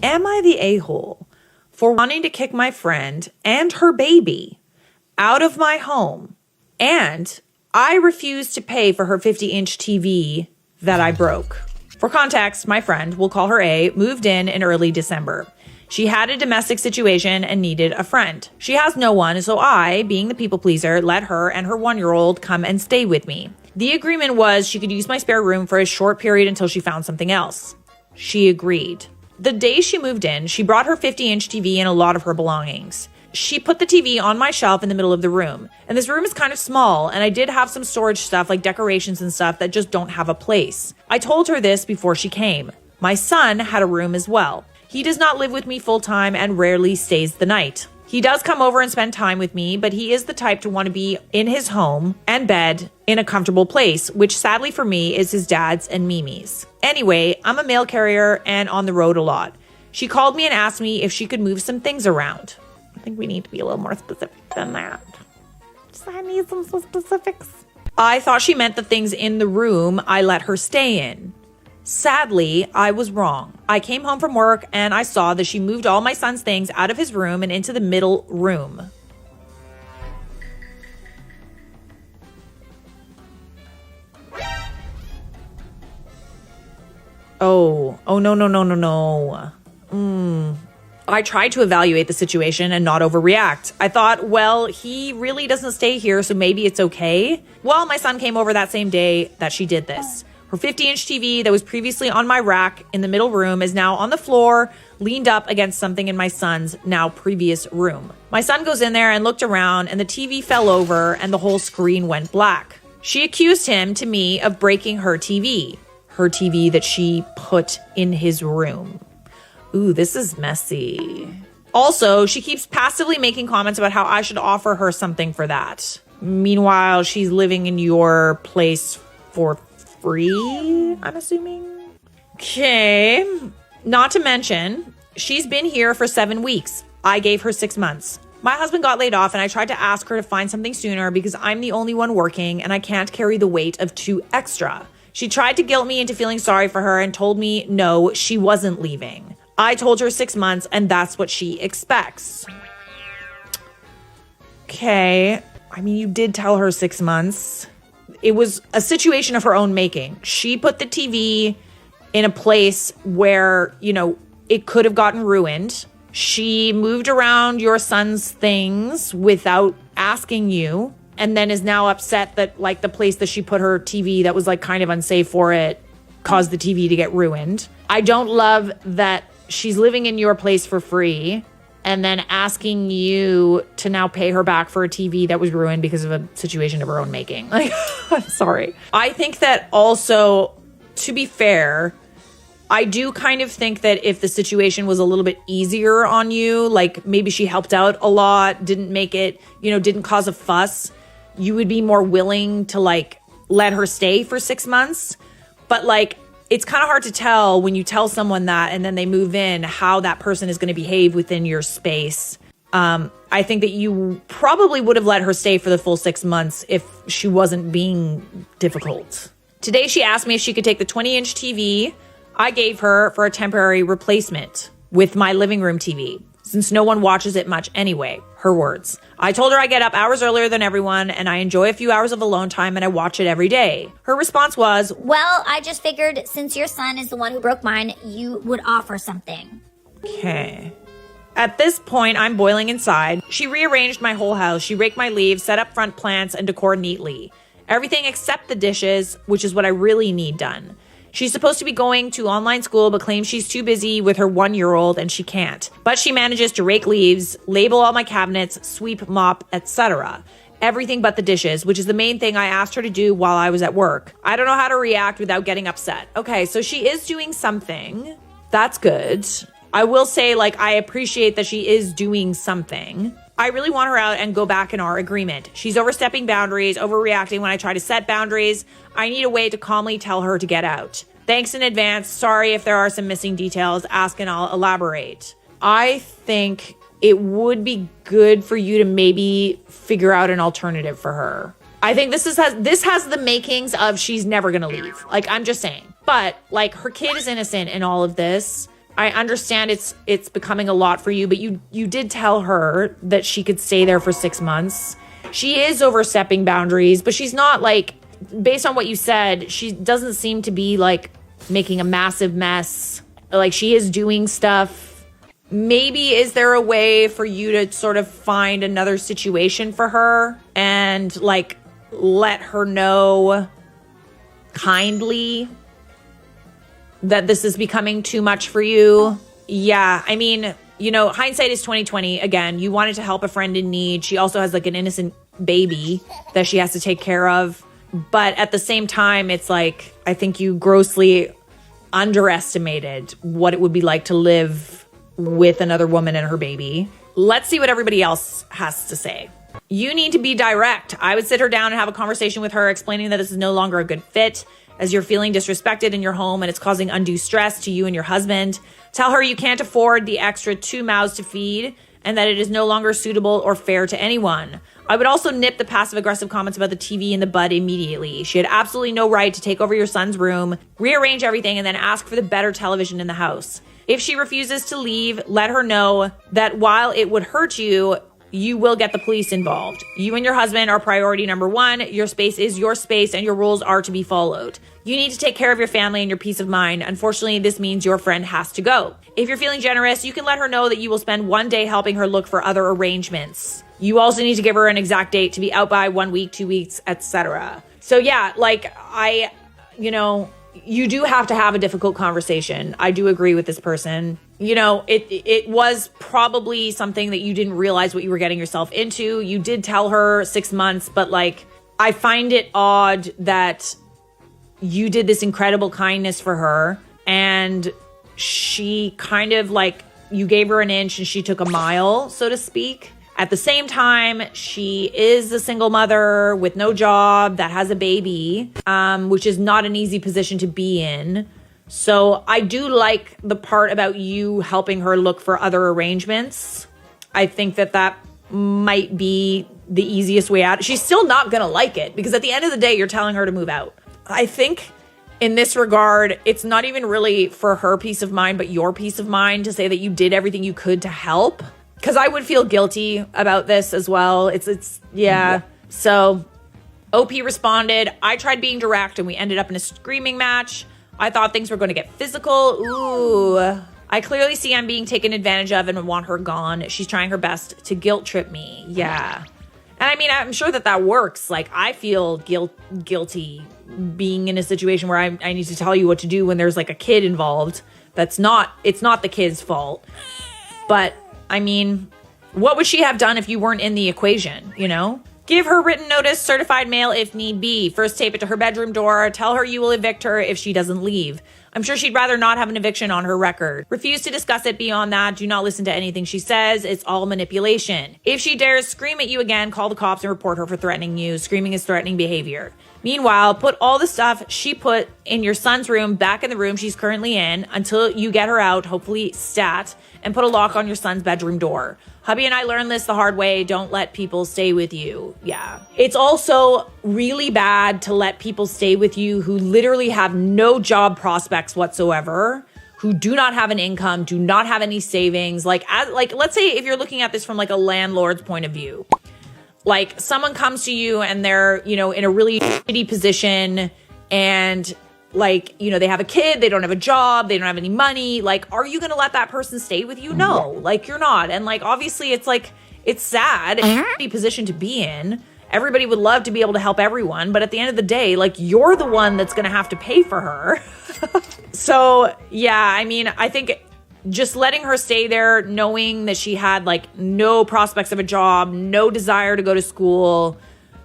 Am I the a-hole for wanting to kick my friend and her baby out of my home? And I refuse to pay for her 50-inch TV that I broke. For context, my friend, we'll call her A, moved in early December. She had a domestic situation and needed a friend. She has no one, so I, being the people pleaser, let her and her 1-year-old come and stay with me. The agreement was she could use my spare room for a short period until she found something else. She agreed. The day she moved in, she brought her 50-inch TV and a lot of her belongings. She put the TV on my shelf in the middle of the room. And this room is kind of small, and I did have some storage stuff like decorations and stuff that just don't have a place. I told her this before she came. My son had a room as well. He does not live with me full time and rarely stays the night. He does come over and spend time with me, but he is the type to want to be in his home and bed in a comfortable place, which sadly for me is his dad's and Mimi's. Anyway, I'm a mail carrier and on the road a lot. She called me and asked me if she could move some things around. I think we need to be a little more specific than that. I need some specifics. I thought she meant the things in the room I let her stay in. Sadly, I was wrong. I came home from work and I saw that she moved all my son's things out of his room and into the middle room. Oh, no. I tried to evaluate the situation and not overreact. I thought, well, he really doesn't stay here, so maybe it's okay. Well, my son came over that same day that she did this. Her 50-inch TV that was previously on my rack in the middle room is now on the floor, leaned up against something in my son's now previous room. My son goes in there and looked around, and the TV fell over and the whole screen went black. She accused him to me of breaking her TV that she put in his room. Ooh, this is messy. Also, she keeps passively making comments about how I should offer her something for that. Meanwhile, she's living in your place for free, I'm assuming. Okay. Not to mention, she's been here for 7 weeks. I gave her 6 months. My husband got laid off and I tried to ask her to find something sooner because I'm the only one working and I can't carry the weight of 2 extra. She tried to guilt me into feeling sorry for her and told me no, she wasn't leaving. I told her 6 months and that's what she expects. Okay. I mean, you did tell her 6 months. It was a situation of her own making. She put the TV in a place where, it could have gotten ruined. She moved around your son's things without asking you, and then is now upset that the place that she put her TV that was kind of unsafe for it caused the TV to get ruined. I don't love that she's living in your place for free and then asking you to now pay her back for a TV that was ruined because of a situation of her own making. I'm sorry. I think that also, to be fair, I do kind of think that if the situation was a little bit easier on you, maybe she helped out a lot, didn't make it, didn't cause a fuss, you would be more willing to let her stay for 6 months. But it's kind of hard to tell when you tell someone that and then they move in how that person is going to behave within your space. I think that you probably would have let her stay for the full 6 months if she wasn't being difficult. Today, she asked me if she could take the 20-inch TV I gave her for a temporary replacement with my living room TV, since no one watches it much anyway. Her words. I told her I get up hours earlier than everyone and I enjoy a few hours of alone time and I watch it every day. Her response was, well, I just figured since your son is the one who broke mine, you would offer something. Okay. At this point, I'm boiling inside. She rearranged my whole house. She raked my leaves, set up front plants, and decor neatly. Everything except the dishes, which is what I really need done. She's supposed to be going to online school, but claims she's too busy with her 1-year-old and she can't. But she manages to rake leaves, label all my cabinets, sweep, mop, etc. Everything but the dishes, which is the main thing I asked her to do while I was at work. I don't know how to react without getting upset. Okay, so she is doing something. That's good. I will say, I appreciate that she is doing something. I really want her out and go back in our agreement. She's overstepping boundaries, overreacting when I try to set boundaries. I need a way to calmly tell her to get out. Thanks in advance. Sorry if there are some missing details. Ask and I'll elaborate. I think it would be good for you to maybe figure out an alternative for her. I think this has the makings of she's never going to leave. I'm just saying. But her kid is innocent in all of this. I understand it's becoming a lot for you, but you did tell her that she could stay there for 6 months. She is overstepping boundaries, but she's not like, based on what you said, she doesn't seem to be like making a massive mess. Like she is doing stuff. Maybe is there a way for you to sort of find another situation for her and like let her know kindly that this is becoming too much for you? Yeah, I mean, you know, hindsight is 2020. Again, you wanted to help a friend in need. She also has like an innocent baby that she has to take care of. But at the same time, it's like, I think you grossly underestimated what it would be like to live with another woman and her baby. Let's see what everybody else has to say. You need to be direct. I would sit her down and have a conversation with her, explaining that this is no longer a good fit, as you're feeling disrespected in your home and it's causing undue stress to you and your husband. Tell her you can't afford the extra 2 mouths to feed and that it is no longer suitable or fair to anyone. I would also nip the passive-aggressive comments about the TV in the bud immediately. She had absolutely no right to take over your son's room, rearrange everything, and then ask for the better television in the house. If she refuses to leave, let her know that while it would hurt you, you will get the police involved. You and your husband are priority number one. Your space is your space and your rules are to be followed. You need to take care of your family and your peace of mind. Unfortunately, this means your friend has to go. If you're feeling generous, you can let her know that you will spend 1 day helping her look for other arrangements. You also need to give her an exact date to be out by 1 week, 2 weeks, etc. So yeah, like you do have to have a difficult conversation. I do agree with this person. You know, it was probably something that you didn't realize what you were getting yourself into. You did tell her 6 months, but like, I find it odd that you did this incredible kindness for her and she kind of like, you gave her an inch and she took a mile, so to speak. At the same time, she is a single mother with no job that has a baby, which is not an easy position to be in. So I do like the part about you helping her look for other arrangements. I think that might be the easiest way out. She's still not going to like it because at the end of the day, you're telling her to move out. I think in this regard, it's not even really for her peace of mind, but your peace of mind to say that you did everything you could to help. Because I would feel guilty about this as well. Yeah. So OP responded, I tried being direct and we ended up in a screaming match. I thought things were going to get physical. Ooh. I clearly see I'm being taken advantage of and want her gone. She's trying her best to guilt trip me. Yeah. And I mean, I'm sure that works. Like, I feel guilty being in a situation where I need to tell you what to do when there's like a kid involved. It's not the kid's fault. But I mean, what would she have done if you weren't in the equation, you know? Give her written notice, certified mail if need be. First tape it to her bedroom door. Tell her you will evict her if she doesn't leave. I'm sure she'd rather not have an eviction on her record. Refuse to discuss it beyond that. Do not listen to anything she says. It's all manipulation. If she dares scream at you again, call the cops and report her for threatening you. Screaming is threatening behavior. Meanwhile, put all the stuff she put in your son's room back in the room she's currently in until you get her out, hopefully stat, and put a lock on your son's bedroom door. Hubby and I learned this the hard way. Don't let people stay with you. Yeah. It's also really bad to let people stay with you who literally have no job prospects whatsoever, who do not have an income, do not have any savings. Like let's say if you're looking at this from like a landlord's point of view, like someone comes to you and they're, you know, in a really shitty position and like, you know, they have a kid, they don't have a job, they don't have any money. Like, are you going to let that person stay with you? No, like you're not. And like, obviously it's like, it's sad. It's a shitty position to be in. Everybody would love to be able to help everyone. But at the end of the day, like you're the one that's going to have to pay for her. So yeah, I mean, I think just letting her stay there, knowing that she had like no prospects of a job, no desire to go to school,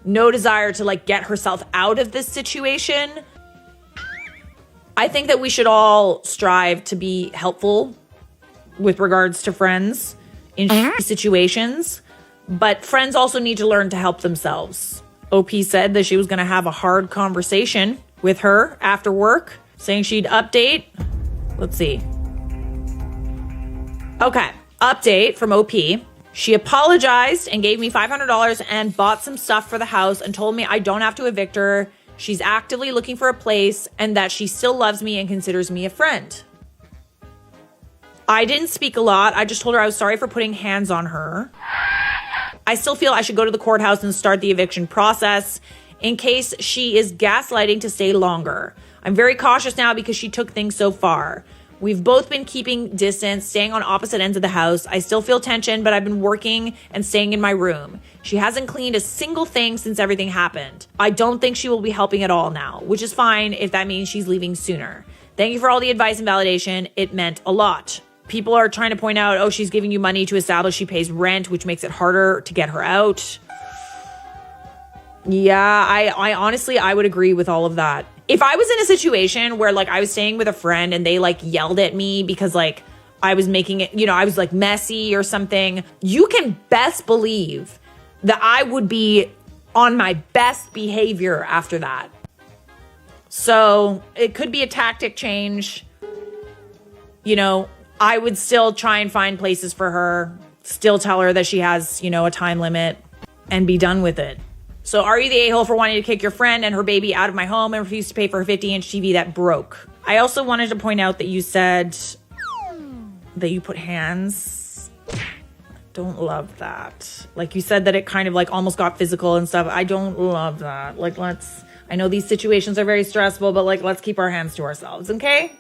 no desire to like get herself out of this situation. I think that we should all strive to be helpful with regards to friends in situations, but friends also need to learn to help themselves. OP said that she was going to have a hard conversation with her after work, saying she'd update. Let's see. Okay, update from OP. She apologized and gave me $500 and bought some stuff for the house and told me I don't have to evict her. She's actively looking for a place and that she still loves me and considers me a friend. I didn't speak a lot. I just told her I was sorry for putting hands on her. I still feel I should go to the courthouse and start the eviction process in case she is gaslighting to stay longer. I'm very cautious now because she took things so far. We've both been keeping distance, staying on opposite ends of the house. I still feel tension, but I've been working and staying in my room. She hasn't cleaned a single thing since everything happened. I don't think she will be helping at all now, which is fine if that means she's leaving sooner. Thank you for all the advice and validation. It meant a lot. People are trying to point out, oh, she's giving you money to establish she pays rent, which makes it harder to get her out. Yeah, I honestly, I would agree with all of that. If I was in a situation where like I was staying with a friend and they like yelled at me because like I was making it, I was like messy or something, you can best believe that I would be on my best behavior after that. So it could be a tactic change. I would still try and find places for her, still tell her that she has, a time limit and be done with it. So are you the a-hole for wanting to kick your friend and her baby out of my home and refuse to pay for a 50-inch TV that broke? I also wanted to point out that you said that you put hands. Don't love that. Like you said that it kind of like almost got physical and stuff. I don't love that. Like I know these situations are very stressful, but like let's keep our hands to ourselves, okay?